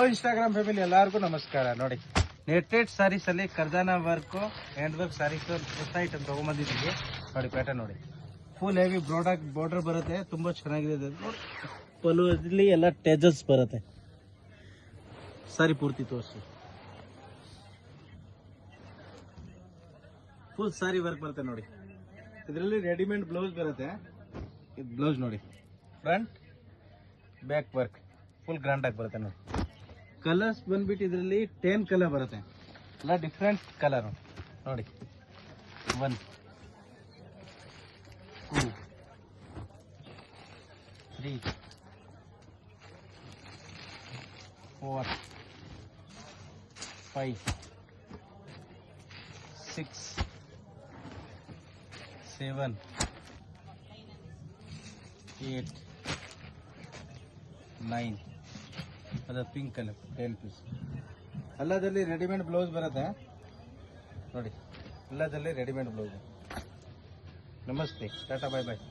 Instagram family ಎಲ್ಲರಿಗೂ ನಮಸ್ಕಾರ. ನೋಡಿ ನೆಟ್ಟೆಡ್ ಸ್ಯಾರೀಸ್ ಅಲ್ಲಿ ಕರ್ದಾನ ವರ್ಕ್ ಹ್ಯಾಂಡ್ ವರ್ಕ್ ಸ್ಯಾರೀಸ್ ಹೊಸ ಐಟಮ್ ತಗೊಂಬಂದಿದ್ದೀವಿ. ನೋಡಿ ಪ್ಯಾಟರ್ನ್ ನೋಡಿ, ಫುಲ್ ಹೆವಿ ಬಾರ್ಡರ್ ಬರುತ್ತೆ, ತುಂಬಾ ಚೆನ್ನಾಗಿದೆ. ನೋಡಿ ಪಲ್ಲುವಲ್ಲಿ ಎಲ್ಲ ಟೇಜಸ್ ಬರುತ್ತೆ. ಸಾರಿ ಪೂರ್ತಿ ತೋರಿಸಿ, ಫುಲ್ ಸಾರಿ ವರ್ಕ್ ಬರುತ್ತೆ. ನೋಡಿ ಇದರಲ್ಲಿ ರೆಡಿಮೇಡ್ ಬ್ಲೌಸ್ ಬರುತ್ತೆ. ಇದು ಬ್ಲೌಸ್ ನೋಡಿ, front back work full grand ಆಗಿ ಬರುತ್ತೆ. ನೋಡಿ ಕಲರ್ಸ್ ಬಂದ್ಬಿಟ್ಟು ಇದರಲ್ಲಿ 10 ಕಲರ್ ಬರುತ್ತೆ, ಎಲ್ಲ ಡಿಫ್ರೆಂಟ್ ಕಲರ್. ನೋಡಿ 1 2 3 4 5 6 7 8 9. ಅದು ಪಿಂಕ್ ಕಲರ್ 10 ಪೀಸ್. ಎಲ್ಲದಲ್ಲಿ ರೆಡಿಮೇಡ್ ಬ್ಲೌಸ್ ಬರುತ್ತೆ. ನೋಡಿ ಎಲ್ಲದಲ್ಲಿ ರೆಡಿಮೇಡ್ ಬ್ಲೌಸ್. ನಮಸ್ತೆ, ಟಾಟಾ, ಬಾಯ್ ಬಾಯ್.